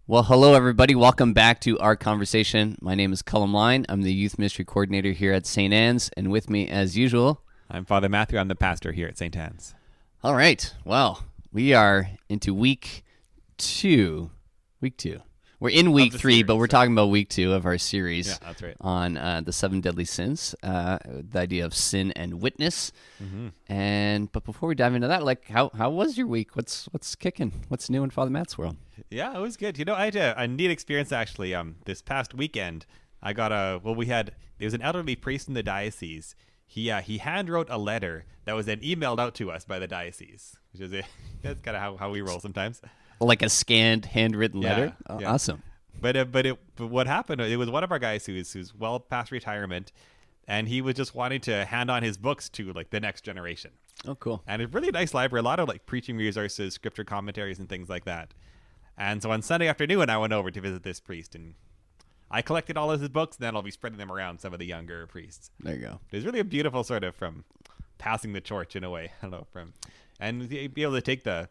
Well, hello, everybody. Welcome back to our conversation. My name is Colm. I'm the Youth Ministry Coordinator here at St. Anne's, and with me, as usual, I'm Father Mathew. I'm the pastor here at St. Anne's. All right. Well, we are into week two. We're in week three, but we're talking about week two of our series. Yeah, that's right. On the seven deadly sins, the idea of sin and witness. Mm-hmm. But before we dive into that, how was your week? What's kicking? What's new in Father Matt's world? Yeah, it was good. You know, I had a neat experience actually. This past weekend, I got there was an elderly priest in the diocese. He hand wrote a letter that was then emailed out to us by the diocese, which is that's kind of how we roll sometimes. Like a scanned, handwritten letter. Oh, yeah. Awesome. But what happened? It was one of our guys who's well past retirement, and he was just wanting to hand on his books to like the next generation. Oh, cool. And it's a really nice library, a lot of like preaching resources, scripture commentaries, and things like that. And so on Sunday afternoon, I went over to visit this priest, and I collected all of his books, and then I'll be spreading them around some of the younger priests. There you go. It's really a beautiful sort of from passing the torch in a way. I don't know, and be able to take the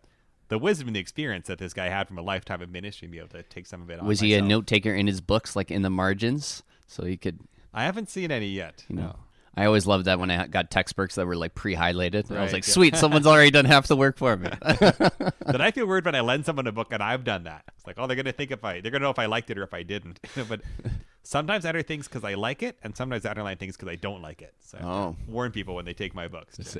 wisdom and the experience that this guy had from a lifetime of ministry and be able to take some of it on. Was he a note taker in his books, like in the margins, so he could? I haven't seen any yet. No. I always loved that when I got text books that were like pre-highlighted. Right, I was like, sweet, someone's already done half the work for me. Then I feel weird when I lend someone a book and I've done that. It's like, oh, they're gonna know if I liked it or if I didn't. But sometimes I enter things because I like it, and sometimes I underline things because I don't like it. So I have to warn people when they take my books.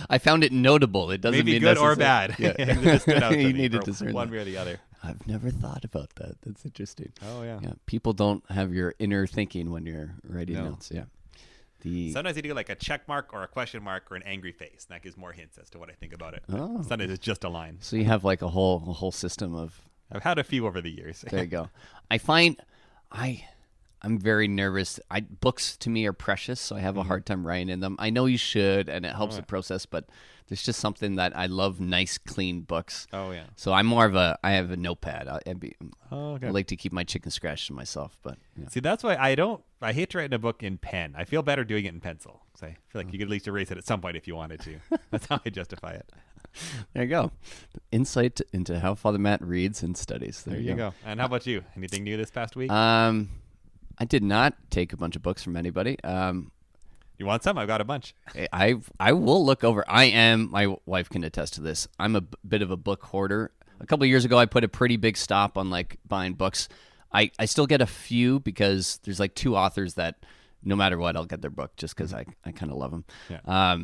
I found it notable. It doesn't maybe mean good necessary. or bad. Yeah. It stood out to you me need to for discern one that. way or the other. I've never thought about that. That's interesting. Oh yeah. People don't have your inner thinking when you're writing notes. Yeah. Sometimes you do like a check mark or a question mark or an angry face. And that gives more hints as to what I think about it. Oh. Sometimes it's just a line. So you have like a whole system of. I've had a few over the years. There you go. I find I'm very nervous. Books to me are precious, so I have a hard time writing in them. I know you should, and it helps the process, but there's just something that I love nice, clean books. Oh yeah. So I'm more of I have a notepad. I like to keep my chicken scratch to myself, but yeah. See, that's why I hate to write in a book in pen. I feel better doing it in pencil. So I feel like you could at least erase it at some point if you wanted to. That's how I justify it. There you go. Insight into how Father Matt reads and studies. There you go. And how about you? Anything new this past week? I did not take a bunch of books from anybody. You want some? I've got a bunch. I will look over. My wife can attest to this. I'm a bit of a book hoarder. A couple of years ago, I put a pretty big stop on like buying books. I still get a few because there's like two authors that no matter what, I'll get their book just because I kind of love them. Yeah.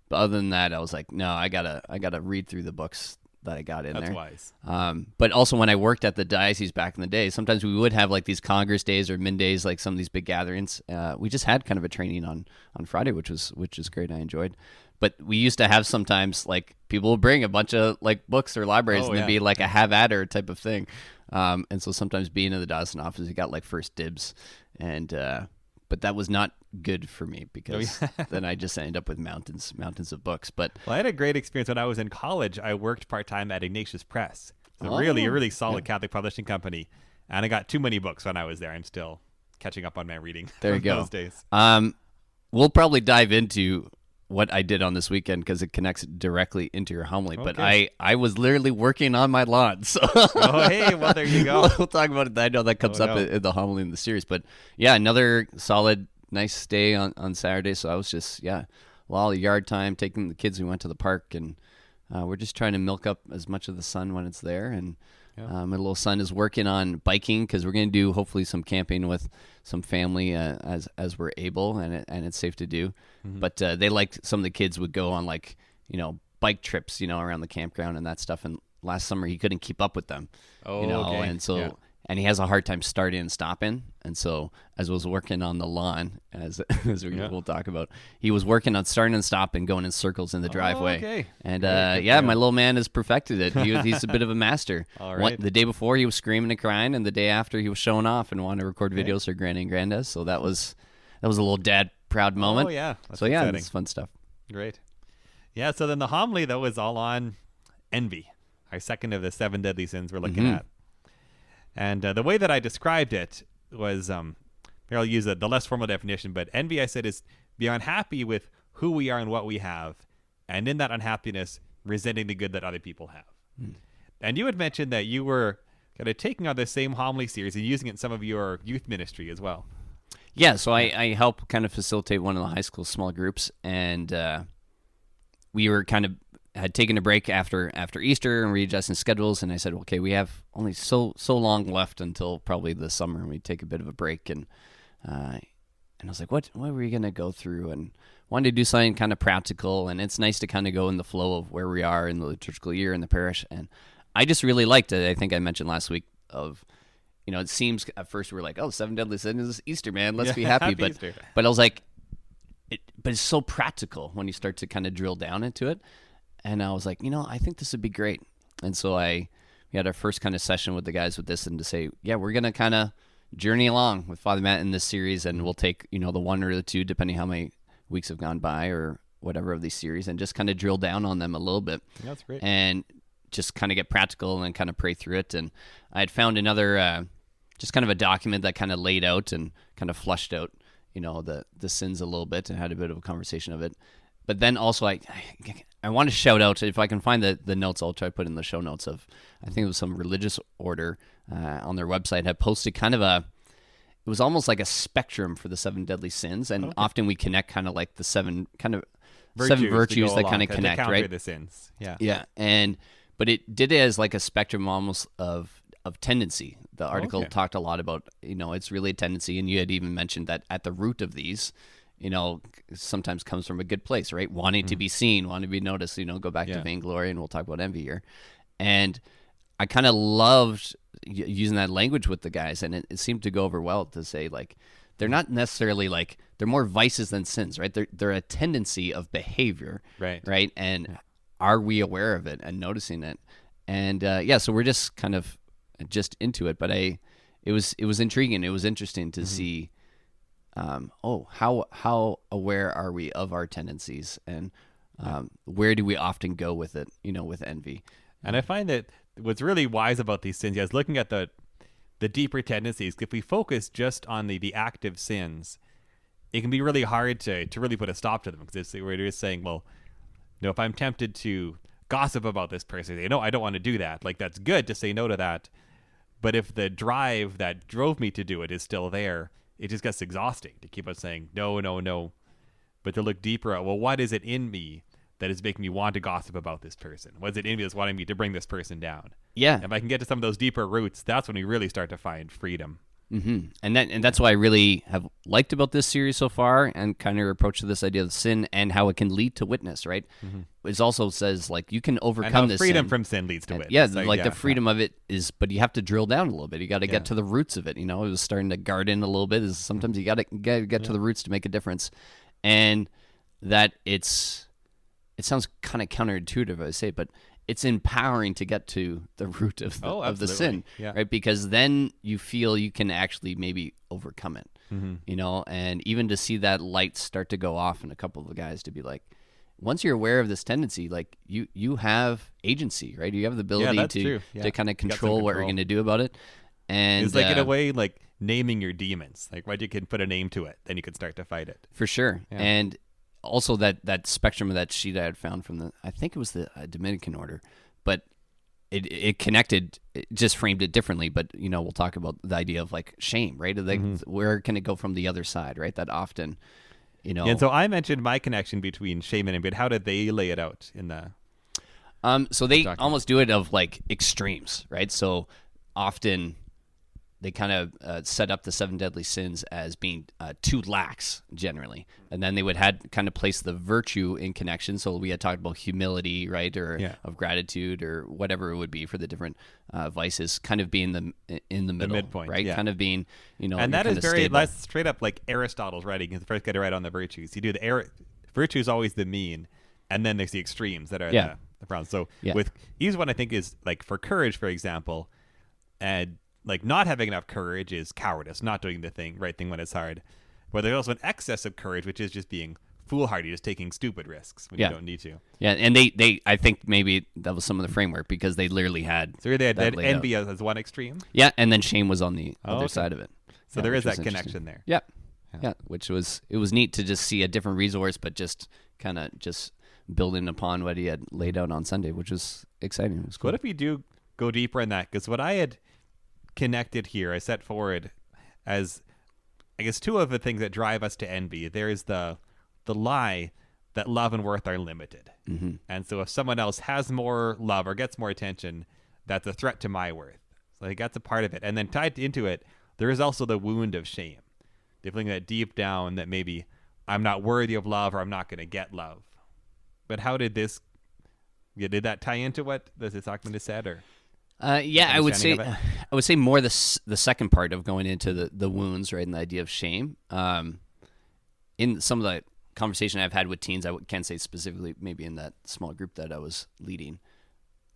But other than that, I was like, no, I gotta read through the books that I got in there. That's wise. But also when I worked at the diocese back in the day, sometimes we would have like these Congress days or Min days, like some of these big gatherings. We just had kind of a training on Friday, which was great. I enjoyed. But we used to have sometimes like people would bring a bunch of like books or libraries and it'd be like a have-at-her type of thing. And so sometimes being in the diocesan office, you got like first dibs. But that was not good for me because then I just ended up with mountains of books. But I had a great experience when I was in college. I worked part-time at Ignatius Press. It's a really solid Catholic publishing company. And I got too many books when I was there. I'm still catching up on my reading there you go. Those days. We'll probably dive into what I did on this weekend because it connects directly into your homily. Okay. But I was literally working on my lawn. So oh, hey, well, there you go. We'll talk about it. I know that comes up in the homily in the series. But yeah, another solid, nice day on Saturday. So I was just, all yard time, taking the kids. We went to the park and we're just trying to milk up as much of the sun when it's there. And my little son is working on biking because we're going to do hopefully some camping with some family as we're able and it's safe to do. Mm-hmm. But they liked some of the kids would go on like, bike trips, around the campground and that stuff. And last summer he couldn't keep up with them, okay. And so and he has a hard time starting and stopping. And so as I was working on the lawn, as we'll talk about, he was working on starting and stopping, going in circles in the driveway. Okay. And my little man has perfected it. He's a bit of a master. All right. The day before he was screaming and crying, and the day after he was showing off and wanted to record videos for Granny and Granddad. So that was a little dad proud moment. Oh yeah. That's exciting. It's fun stuff. Great. Yeah. So then the homily though was all on envy, our second of the seven deadly sins we're looking at. And the way that I described it was, I'll use the less formal definition, but envy, I said, is be unhappy with who we are and what we have, and in that unhappiness, resenting the good that other people have. And you had mentioned that you were kind of taking on the same homily series and using it in some of your youth ministry as well. Yeah, so I help kind of facilitate one of the high school small groups, and we were had taken a break after Easter and readjusting schedules, and I said, okay, we have only so long left until probably the summer, and we take a bit of a break, and I was like, what were we going to go through, and wanted to do something kind of practical, and it's nice to kind of go in the flow of where we are in the liturgical year in the parish, and I just really liked it. I think I mentioned last week of, it seems at first we're like, oh, 7 deadly sins is Easter, man, let's be happy, but I was like, but it's so practical when you start to kind of drill down into it. And I was like, I think this would be great. And so we had our first kind of session with the guys with this, and to say, yeah, we're going to kind of journey along with Father Matt in this series, and we'll take, the 1 or the 2, depending how many weeks have gone by or whatever of these series, and just kind of drill down on them a little bit. Yeah, that's great. And just kind of get practical and kind of pray through it. And I had found another, just kind of a document that kind of laid out and kind of flushed out, the sins a little bit, and had a bit of a conversation of it. But then also I want to shout out, if I can find the notes, I'll try to put in the show notes of, I think it was some religious order on their website had posted kind of it was almost like a spectrum for the 7 deadly sins. And often we connect kind of like the 7 kind of virtues that kind of connect, right? The sins. Yeah. Yeah. But it did it as like a spectrum almost of tendency. The article talked a lot about, it's really a tendency. And you had even mentioned that at the root of these, sometimes comes from a good place, right? Wanting to be seen, wanting to be noticed, go back to vainglory, and we'll talk about envy here. And I kind of loved using that language with the guys, and it seemed to go over well to say, like, they're not necessarily like, they're more vices than sins, right? They're a tendency of behavior, right? And are we aware of it and noticing it? And so we're just kind of just into it, but it was intriguing. It was interesting to see, how aware are we of our tendencies, and where do we often go with it, with envy? And I find that what's really wise about these sins is looking at the deeper tendencies. If we focus just on the active sins, it can be really hard to really put a stop to them, because we're just saying, well, if I'm tempted to gossip about this person, I don't want to do that. Like, that's good to say no to that. But if the drive that drove me to do it is still there, it just gets exhausting to keep on saying no. But to look deeper at, well, what is it in me that is making me want to gossip about this person? What is it in me that's wanting me to bring this person down? Yeah. If I can get to some of those deeper roots, that's when we really start to find freedom. Mm-hmm. And that's what I really have liked about this series so far, and kind of your approach to this idea of sin and how it can lead to witness, right? It also says, like, you can overcome this freedom sin. from sin leads to witness. Yeah, the freedom of it is, but you have to drill down a little bit. You got to get to the roots of it. It was starting to garden a little bit. Sometimes you got to get to the roots to make a difference. And that it sounds kind of counterintuitive, I say, but it's empowering to get to the root of the sin, right? Because then you feel you can actually maybe overcome it, and even to see that light start to go off in a couple of the guys, to be like, once you're aware of this tendency, like you have agency, right? You have the ability to kind of control what you're going to do about it. And it's like, in a way, like naming your demons, like, right? You can put a name to it, then you can start to fight it. For sure. Yeah. And also that spectrum of that sheet I had found from I think it was the Dominican order, but it connected, it just framed it differently. But, we'll talk about the idea of, like, shame, right? Like, where can it go from the other side, right? That often, And so I mentioned my connection between shame and envy, but how did they lay it out in the so they almost do it of, like, extremes, right? So often they kind of set up the 7 deadly sins as being too lax, generally. And then they would kind of place the virtue in connection. So we had talked about humility, right, or of gratitude, or whatever it would be for the different vices, kind of being in the middle, the midpoint, right? Kind of being, and that is very straight up like Aristotle's writing. He's the first guy to write on the virtues. You do virtue is always the mean, and then there's the extremes that are the problem. So with each one, I think, is like, for courage, for example, and like, not having enough courage is cowardice, not doing the right thing when it's hard. But there's also an excess of courage, which is just being foolhardy, just taking stupid risks when you don't need to. Yeah, and they I think maybe that was some of the framework, because they literally had... So they had envy as one extreme? Yeah, and then shame was on the other side of it. So there is that connection there. Yeah, which was neat to just see a different resource, but just building upon what he had laid out on Sunday, which was exciting. It was cool. What if we do go deeper in that, because what I had connected here, I set forward as, I guess, two of the things that drive us to envy. There is the lie that love and worth are limited. Mm-hmm. And so if someone else has more love or gets more attention, that's a threat to my worth. So I think that's a part of it. And then tied into it, there is also the wound of shame. The feeling that deep down that maybe I'm not worthy of love, or I'm not going to get love. But how did this, did that tie into what this document has said? Or I would say more the second part of going into the wounds, right, and the idea of shame. In some of the conversation I've had with teens, I can't say specifically, maybe in that small group that I was leading,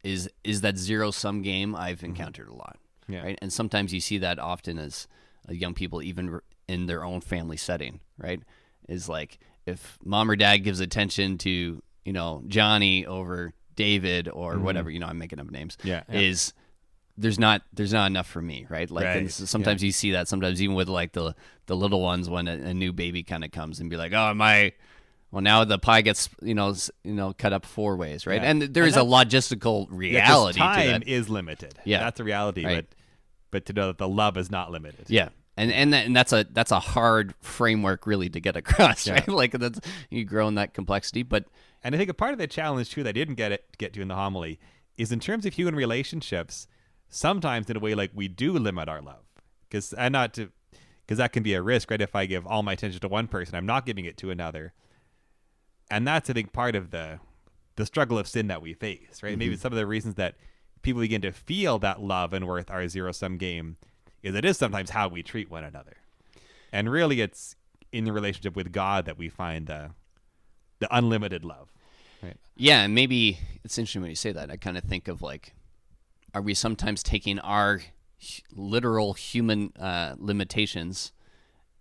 is that zero-sum game I've encountered a lot, right? And sometimes you see that often as young people, even in their own family setting, right? Is like if mom or dad gives attention to, Johnny over David or whatever, I'm making up names, is there's not enough for me, right? Like and sometimes you see that sometimes even with like the little ones when a new baby kind of comes and be like, oh, well, now the pie gets, cut up 4 ways, right? And there is a logistical reality to that. Time is limited. Yeah. That's a reality, right. But to know that the love is not limited. Yeah. And that's a hard framework really to get across, right? Like that's, you grow in that complexity, and I think a part of the challenge too that I didn't get to in the homily is in terms of human relationships, sometimes in a way like we do limit our love, because that can be a risk, right? If I give all my attention to one person, I'm not giving it to another, and that's I think part of the struggle of sin that we face, right? Mm-hmm. Maybe some of the reasons that people begin to feel that love and worth are a zero-sum game is it is sometimes how we treat one another, and really it's in the relationship with God that we find the unlimited love. Right. Yeah, and maybe it's interesting when you say that. I kind of think of like, are we sometimes taking our literal human limitations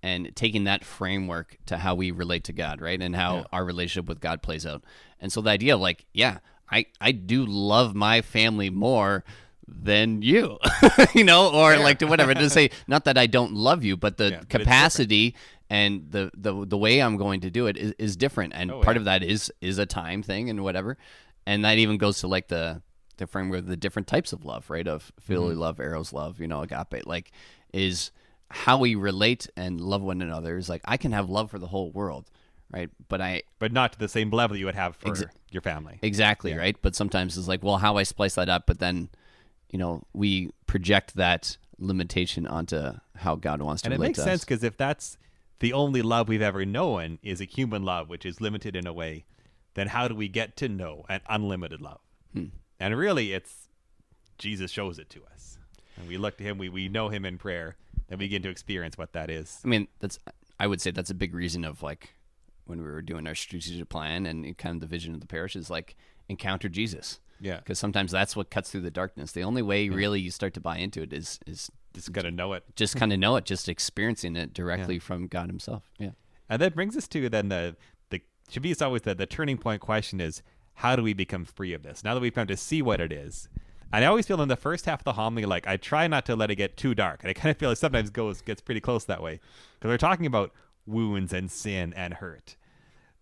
and taking that framework to how we relate to God, right? And how our relationship with God plays out. And so the idea of like, I do love my family more than you, like to whatever. To say, not that I don't love you, but the capacity and the way I'm going to do it is different. And part of that is a time thing and whatever. And that even goes to like the framework of the different types of love, right? Of filial love, eros love, agape, like is how we relate and love one another. Is like, I can have love for the whole world, right? But not to the same level you would have for your family. Exactly. Yeah. Right. But sometimes it's like, well, how I splice that up, but then, we project that limitation onto how God wants to relate to us. And it makes sense, because if that's the only love we've ever known is a human love, which is limited in a way, then how do we get to know an unlimited love? And really, it's Jesus shows it to us. And we look to him, we know him in prayer, and we begin to experience what that is. I mean, I would say that's a big reason of like when we were doing our strategic plan and kind of the vision of the parish is like encounter Jesus. Yeah. Because sometimes that's what cuts through the darkness. The only way really you start to buy into it is just got to know it. Just kind of know it, just experiencing it directly from God himself. Yeah. And that brings us to then the to me, it's always the turning point question is, how do we become free of this? Now that we've come to see what it is. And I always feel in the first half of the homily, like I try not to let it get too dark. And I kind of feel it sometimes gets pretty close that way. Because we're talking about wounds and sin and hurt.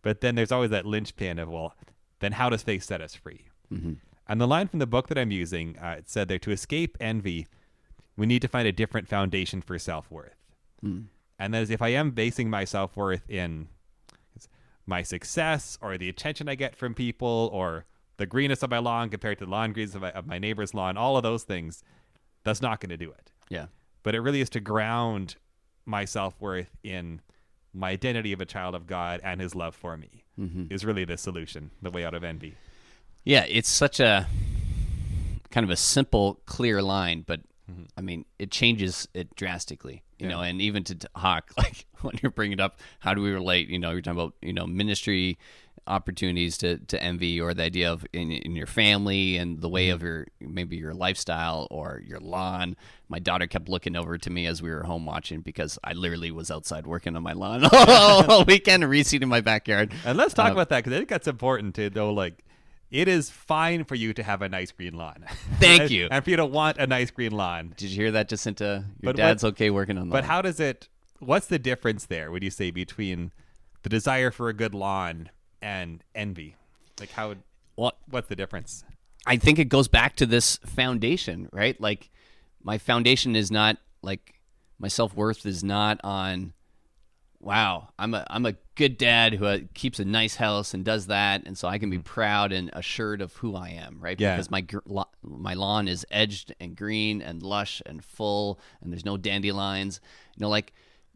But then there's always that linchpin of, well, then how does faith set us free? Mm-hmm. And the line from the book that I'm using, it said there, to escape envy, we need to find a different foundation for self-worth. Mm. And that is, if I am basing my self-worth in my success or the attention I get from people or the greenness of my lawn compared to the lawn greenness of my neighbor's lawn, all of those things, that's not going to do it. Yeah. But it really is to ground my self-worth in my identity of a child of God and his love for me is really the solution, the way out of envy. Yeah, it's such a kind of a simple, clear line, but I mean, it changes it drastically, you know, and even to Hawk, like when you're bringing up, how do we relate, you're talking about, ministry opportunities to envy, or the idea of in your family and the way of maybe your lifestyle or your lawn. My daughter kept looking over to me as we were home watching because I literally was outside working on my lawn all weekend, reseeding my backyard. And let's talk about that, because I think that's important to know, like, it is fine for you to have a nice green lawn. Thank you. And if you don't want a nice green lawn. Did you hear that, Jacinta? Your dad's okay working on the lawn. But how does what's the difference there, would you say, between the desire for a good lawn and envy? Like what's the difference? I think it goes back to this foundation, right? Like my foundation is not like my self-worth is not on, wow, I'm a good dad who keeps a nice house and does that, and so I can be proud and assured of who I am, right? Yeah. Because my lawn is edged and green and lush and full, and there's no dandelions. Like,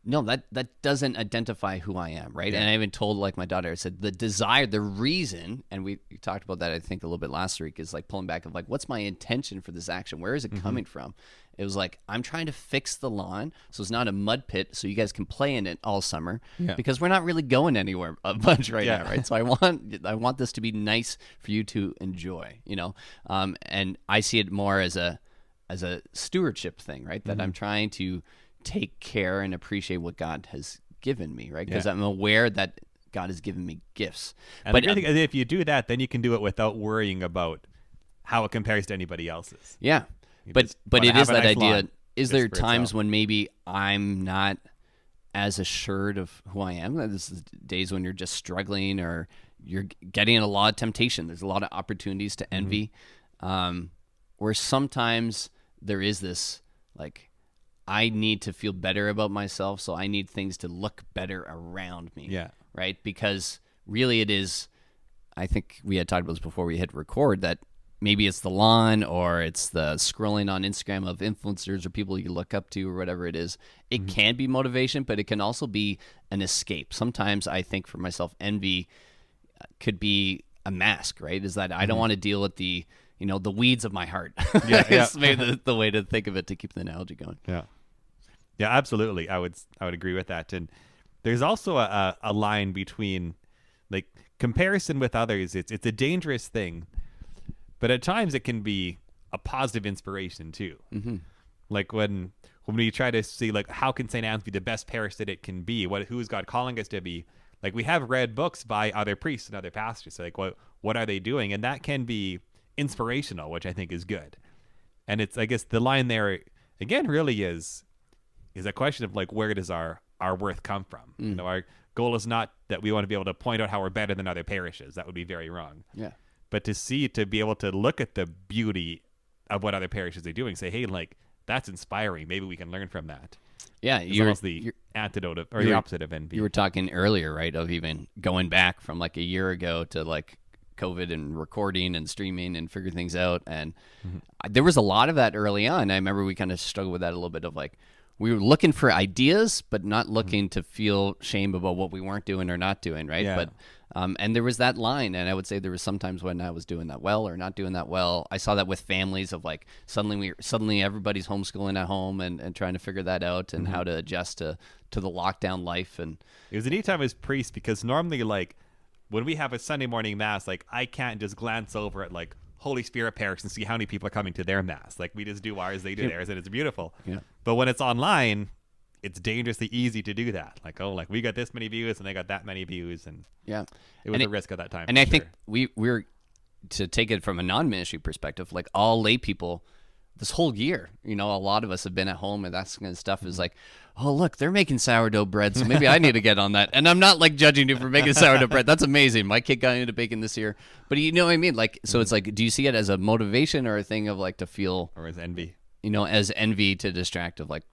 no, that doesn't identify who I am, right? Yeah. And I even told like my daughter, I said the desire, the reason, and we talked about that I think a little bit last week, is like pulling back of like, what's my intention for this action? Where is it coming from? It was like, I'm trying to fix the lawn so it's not a mud pit so you guys can play in it all summer, because we're not really going anywhere a bunch right now, right? So I want this to be nice for you to enjoy, and I see it more as a stewardship thing, right? That I'm trying to take care and appreciate what God has given me, right? Because I'm aware that God has given me gifts. And but if you do that, then you can do it without worrying about how it compares to anybody else's. Yeah. But it is that idea. Is there times when maybe I'm not as assured of who I am? This is days when you're just struggling or you're getting a lot of temptation. There's a lot of opportunities to envy, where sometimes there is this like, I need to feel better about myself, so I need things to look better around me. Yeah. Right? Because really it is, I think we had talked about this before we hit record, that maybe it's the lawn or it's the scrolling on Instagram of influencers or people you look up to or whatever it is. It can be motivation, but it can also be an escape. Sometimes I think for myself, envy could be a mask, right? Is that I don't want to deal with the weeds of my heart. It's maybe the way to think of it, to keep the analogy going. Yeah. Yeah, absolutely. I would agree with that. And there's also a line between like comparison with others. It's a dangerous thing. But at times it can be a positive inspiration too. Like when we try to see like how can St. Anne's be the best parish that it can be? Who is God calling us to be? Like we have read books by other priests and other pastors. So like what are they doing? And that can be inspirational, which I think is good. And it's, I guess the line there again really is a question of like, where does our worth come from? Our goal is not that we want to be able to point out how we're better than other parishes. That would be very wrong. Yeah. But to be able to look at the beauty of what other parishes are doing, say, hey, like that's inspiring. Maybe we can learn from that. Yeah, it's the antidote of, or the opposite of envy. You were talking earlier, right, of even going back from like a year ago to like COVID and recording and streaming and figuring things out. And there was a lot of that early on. I remember we kind of struggled with that a little bit of like, we were looking for ideas, but not looking to feel shame about what we weren't doing or not doing, right? Yeah. But and there was that line, and I would say there was sometimes when I was doing that well or not doing that well. I saw that with families of like suddenly everybody's homeschooling at home and trying to figure that out and how to adjust to the lockdown life. And it was a neat time as priest because normally like when we have a Sunday morning mass, like I can't just glance over at like Holy Spirit parish and see how many people are coming to their mass. Like we just do ours, they do theirs, and it's beautiful. Yeah. But when it's online, it's dangerously easy to do that. Like, oh, like we got this many views and they got that many views, and it was a risk at that time. And I think we're to take it from a non-ministry perspective, like all lay people this whole year, a lot of us have been at home and that kind of stuff is like, oh, look, they're making sourdough bread, so maybe I need to get on that. And I'm not like judging you for making sourdough bread. That's amazing. My kid got into baking this year. But you know what I mean? Like, so it's like, do you see it as a motivation or a thing of like to feel, or as envy? As envy to distract of like,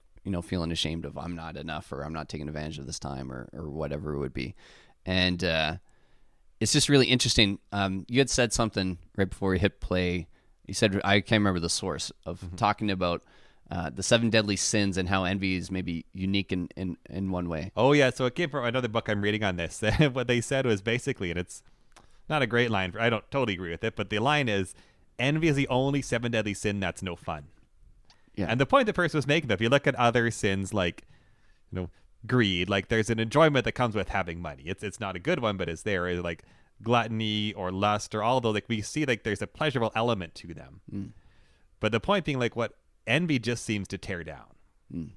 feeling ashamed of I'm not enough or I'm not taking advantage of this time or whatever it would be. And it's just really interesting. You had said something right before we hit play. You said, I can't remember the source of talking about the 7 deadly sins and how envy is maybe unique in one way. Oh, yeah. So it came from another book I'm reading on this. What they said was basically, and it's not a great line. I don't totally agree with it, but the line is, envy is the only 7 deadly sin that's no fun. Yeah. And the point the person was making, if you look at other sins like, greed, like there's an enjoyment that comes with having money. It's not a good one, but it's there. It's like gluttony or lust or all of those, like we see like there's a pleasurable element to them. But the point being like what envy just seems to tear down.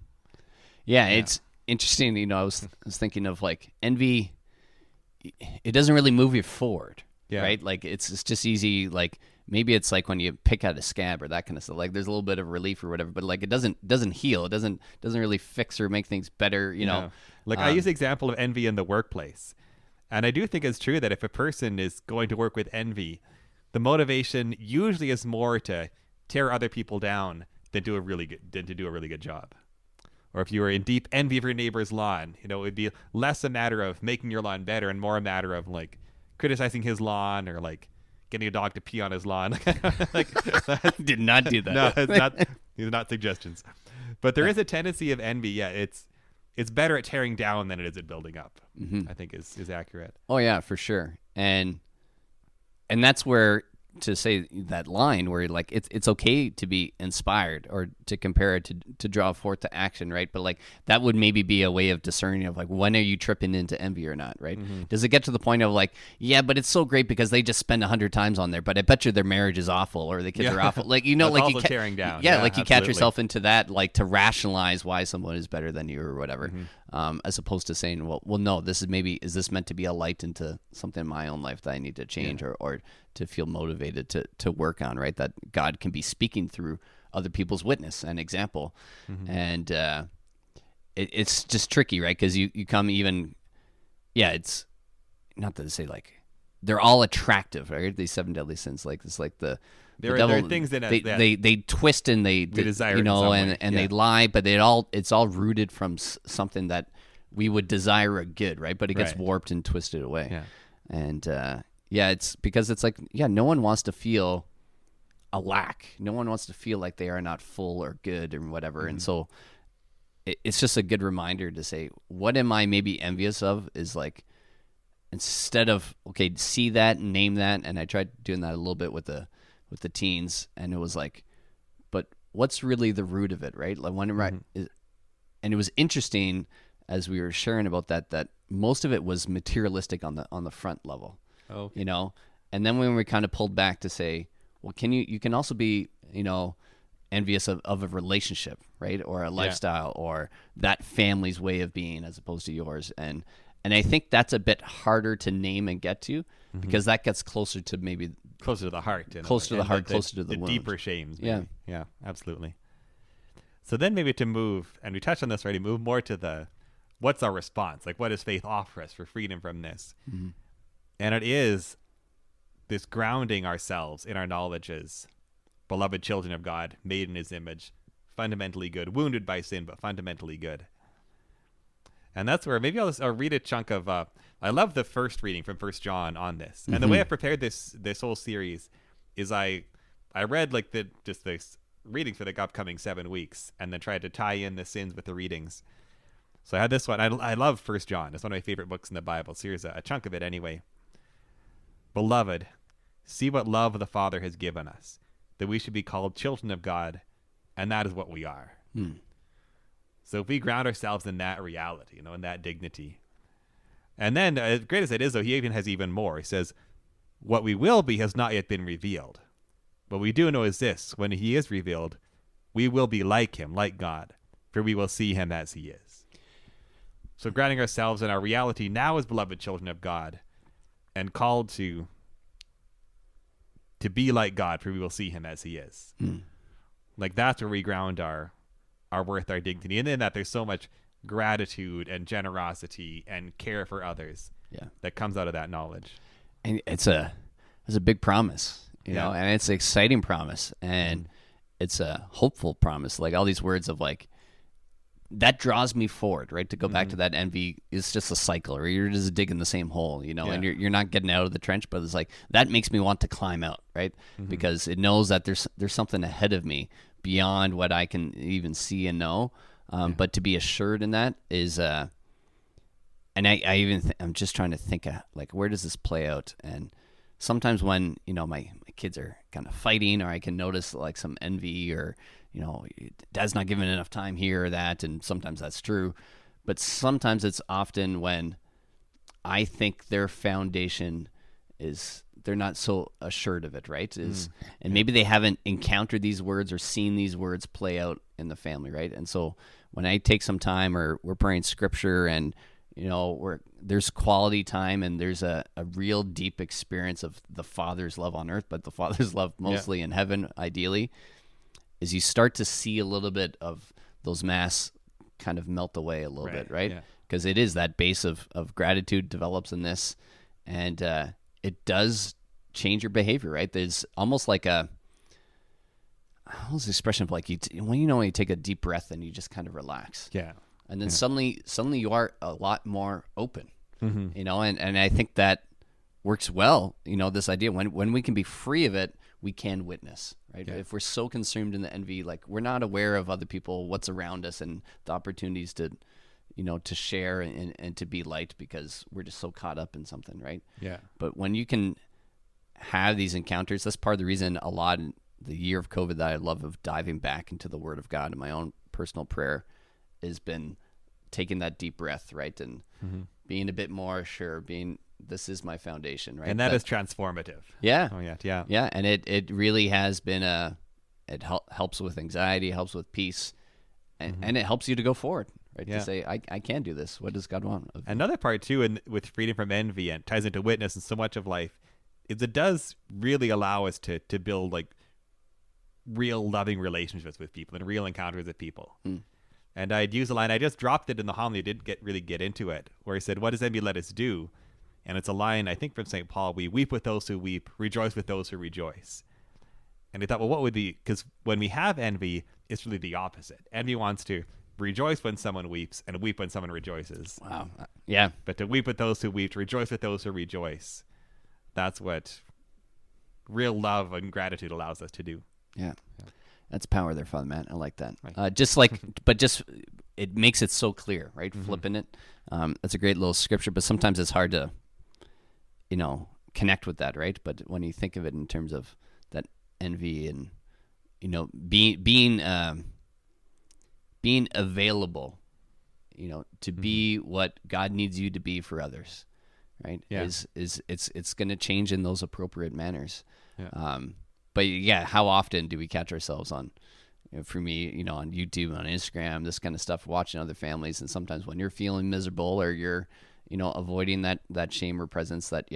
Yeah, it's interesting. I was thinking of like envy. It doesn't really move you forward, right? Like it's just easy. Like maybe it's like when you pick out a scab or that kind of stuff. Like there's a little bit of relief or whatever, but like it doesn't heal. It doesn't really fix or make things better. Like I use the example of envy in the workplace, and I do think it's true that if a person is going to work with envy, the motivation usually is more to tear other people down than to do a really good job. Or if you were in deep envy of your neighbor's lawn, it would be less a matter of making your lawn better and more a matter of like criticizing his lawn or like getting a dog to pee on his lawn. Like did not do that. No, these are not suggestions. But there is a tendency of envy. Yeah, it's better at tearing down than it is at building up. I think is accurate. Oh yeah, for sure. And that's where, to say that line where like it's okay to be inspired or to compare it to draw forth to action, right? But like that would maybe be a way of discerning of like, when are you tripping into envy or not, right? Does it get to the point of like, yeah, but it's so great because they just spend 100 times on there, but I bet you their marriage is awful or the kids are awful, like That's like also tearing down. Yeah, like you absolutely. catch yourself into that, like to rationalize why someone is better than you or whatever, as opposed to saying, well no, is this meant to be a light into something in my own life that I need to change or to feel motivated to work on, right? That God can be speaking through other people's witness and example. And it's just tricky, right? Because you come even, it's not to say like they're all attractive, right? These 7 deadly sins, like it's like the devil, there are things in us they twist and they desire, and they lie, but it's all rooted from something that we would desire a good, right? But it gets warped and twisted away. And it's because it's like, no one wants to feel a lack. No one wants to feel like they are not full or good or whatever. And so it's just a good reminder to say, what am I maybe envious of? Is like, instead of, okay, see that and name that. And I tried doing that a little bit with the teens, and it was like, but what's really the root of it, right? Like and it was interesting as we were sharing about that most of it was materialistic on the front level. Okay. And then when we kind of pulled back to say, well, you can also be, envious of a relationship, right? Or a lifestyle or that family's way of being as opposed to yours. And I think that's a bit harder to name and get to because that gets closer to maybe closer to the heart, closer to the heart, closer to the wound. Deeper shames. Maybe. Yeah, absolutely. So then maybe to move, and we touched on this already, move more to what's our response? Like, what does faith offer us for freedom from this? And it is this grounding ourselves in our knowledge as beloved children of God, made in his image, fundamentally good, wounded by sin, but fundamentally good. And that's where maybe I'll read a chunk of, I love the first reading from 1 John on this. And the way I prepared this whole series is I read like this reading for the upcoming 7 weeks and then tried to tie in the sins with the readings. So I had this one. I love 1 John. It's one of my favorite books in the Bible. So here's a chunk of it anyway. Beloved, see what love the Father has given us, that we should be called children of God, and that is what we are. So if we ground ourselves in that reality, in that dignity. And then, as great as it is, though, he even has even more. He says, what we will be has not yet been revealed. What we do know is this: when he is revealed, we will be like him, like God, for we will see him as he is. So grounding ourselves in our reality now as beloved children of God, and called to be like God, for we will see him as he is. Like that's where we ground our worth, our dignity. And in that there's so much gratitude and generosity and care for others that comes out of that knowledge. And it's a big promise, you know, and it's an exciting promise, and it's a hopeful promise. Like all these words of like, that draws me forward, right? To go back to that envy is just a cycle, or you're just digging the same hole, and you're not getting out of the trench, but it's like, that makes me want to climb out, right? Because it knows that there's something ahead of me beyond what I can even see and know. But to be assured in that is, and I'm just trying to think of like, where does this play out? And sometimes when, my kids are kind of fighting, or I can notice like some envy, or, dad's not giving enough time here or that. And sometimes that's true, but sometimes it's often when I think their foundation is, they're not so assured of it, right? And maybe they haven't encountered these words or seen these words play out in the family, right? And so when I take some time, or we're praying scripture, and there's quality time, and there's a real deep experience of the Father's love on earth, but the Father's love mostly in heaven, ideally, is you start to see a little bit of those masks kind of melt away a little bit, right? Because it is that base of gratitude develops in this, and it does change your behavior, right? There's almost like a expression of like when you take a deep breath and you just kind of relax. Yeah. And then suddenly you are a lot more open, and I think that works well. This idea when we can be free of it, we can witness, right? Yeah. If we're so consumed in the envy, like we're not aware of other people, what's around us, and the opportunities to, to share and to be light because we're just so caught up in something, right? Yeah. But when you can have these encounters, that's part of the reason a lot in the year of COVID that I love of diving back into the Word of God and my own personal prayer has been taking that deep breath, right? And being a bit more sure, this is my foundation, right? And that is transformative. Yeah. Oh, yeah. Yeah. Yeah. And it really has been it helps with anxiety, helps with peace, and it helps you to go forward, right? Yeah. To say, I can do this. What does God want of me? Another part, too, with freedom from envy and ties into witness and so much of life, is it does really allow us to build like real loving relationships with people and real encounters with people. And I'd use a line, I just dropped it in the homily, didn't really get into it, where he said, what does envy let us do? And it's a line, I think, from St. Paul, we weep with those who weep, rejoice with those who rejoice. And I thought, well, what would because when we have envy, it's really the opposite. Envy wants to rejoice when someone weeps and weep when someone rejoices. Wow. Yeah. But to weep with those who weep, to rejoice with those who rejoice, that's what real love and gratitude allows us to do. Yeah. That's power there, Father Matt. I like that. Right. But it makes it so clear, right? Flipping it. That's a great little scripture, but sometimes it's hard to, connect with that, right? But when you think of it in terms of that envy and, being available, to be what God needs you to be for others, right? Yeah. It's going to change in those appropriate manners. Yeah. But yeah, how often do we catch ourselves on, for me, on YouTube, on Instagram, this kind of stuff, watching other families, and sometimes when you're feeling miserable or you're, avoiding that shame or presence, that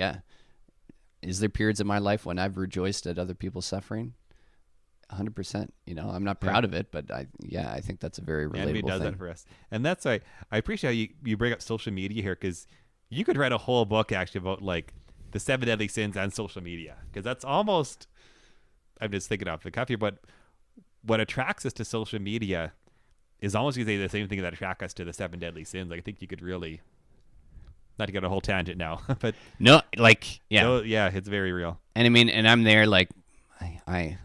is there periods in my life when I've rejoiced at other people's suffering? 100%. I'm not proud of it, but I think that's a very relatable Envy does thing. that for us, and that's why I appreciate how you bring up social media here, because you could write a whole book actually about like the 7 deadly sins and social media, because that's almost. I'm just thinking off the cuff here, but what attracts us to social media is almost, you say, the same thing that attracts us to the 7 deadly sins. Like, I think you could really, not to get a whole tangent now, but no, like, yeah, no, yeah, it's very real. And I mean, and I'm there, like, I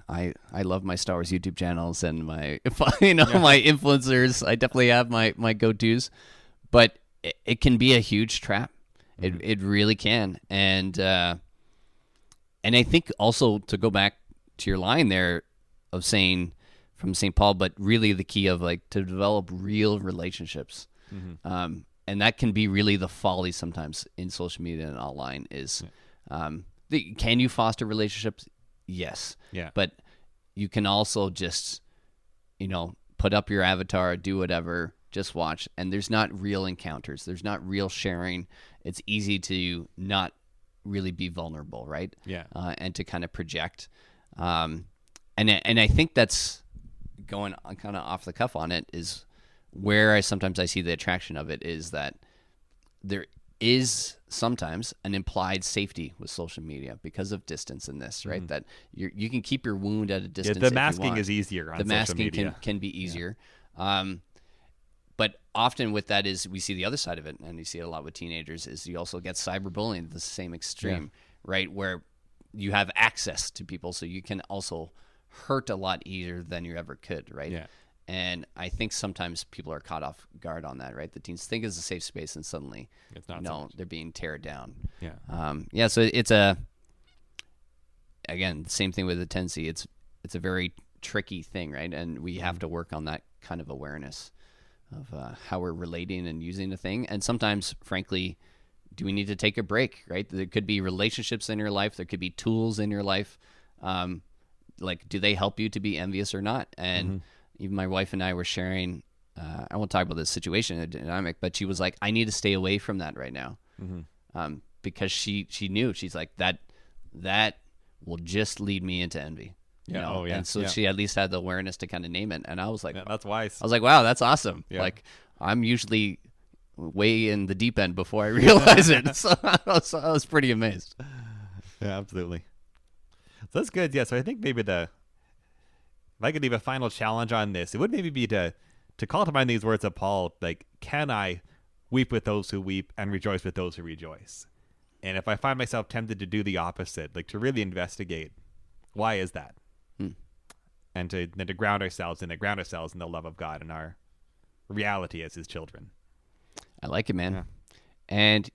love my Star Wars YouTube channels and my, my influencers. I definitely have my go-tos, but it can be a huge trap. It really can, and I think also to go back to your line there of saying from St. Paul, but really the key of like to develop real relationships. And that can be really the folly sometimes in social media and online is, can you foster relationships? Yes. Yeah. But you can also just, put up your avatar, do whatever, just watch. And there's not real encounters. There's not real sharing. It's easy to not really be vulnerable, right? Yeah. And to kind of project. And I think that's going kind of off the cuff on it is where I sometimes see the attraction of it is that there is sometimes an implied safety with social media because of distance in this, right? That you can keep your wound at a distance. Yeah, the masking is easier on social media. The masking can be easier. But often with that is we see the other side of it, and you see it a lot with teenagers, is you also get cyberbullying at the same extreme, right? Where you have access to people, so you can also hurt a lot easier than you ever could, right? Yeah. And I think sometimes people are caught off guard on that, right? The teens think it's a safe space, and suddenly, it's not. No, they're being teared down. Yeah. So it's again, same thing with the tendency. It's a very tricky thing, right? And we have to work on that kind of awareness of how we're relating and using the thing. And sometimes, frankly, do we need to take a break, right? There could be relationships in your life. There could be tools in your life. Like, do they help you to be envious or not? And even my wife and I were sharing, I won't talk about this situation, the dynamic, but she was like, I need to stay away from that right now. Because she knew, she's like, that will just lead me into envy. Yeah. Oh, yeah. And so she at least had the awareness to kind of name it. And I was like, that's wise. I was like, wow, that's awesome. Yeah. Like, I'm usually way in the deep end before I realize it. So I was pretty amazed. Yeah, absolutely. So that's good. Yeah. So I think maybe if I could leave a final challenge on this, it would maybe be to call to mind these words of Paul, like, can I weep with those who weep and rejoice with those who rejoice? And if I find myself tempted to do the opposite, like to really investigate, why is that? And to ground ourselves in the love of God and our reality as his children. I like it, man. Yeah. And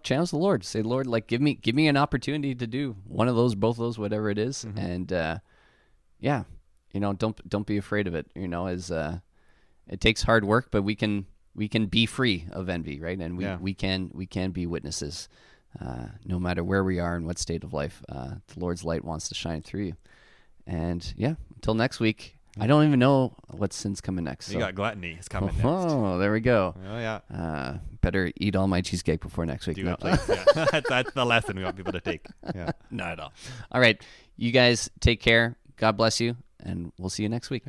challenge the Lord. Say, Lord, like, give me an opportunity to do one of those, both of those, whatever it is. And don't be afraid of it. As it takes hard work, but we can be free of envy, right? And we can be witnesses, no matter where we are and what state of life. The Lord's light wants to shine through you. And until next week. I don't even know what sin's coming next. You got gluttony is coming next. Oh, there we go. Oh, yeah. Better eat all my cheesecake before next week. Do it, please. Yeah. That's the lesson we want people to take. Yeah. Not at all. All right. You guys take care. God bless you. And we'll see you next week.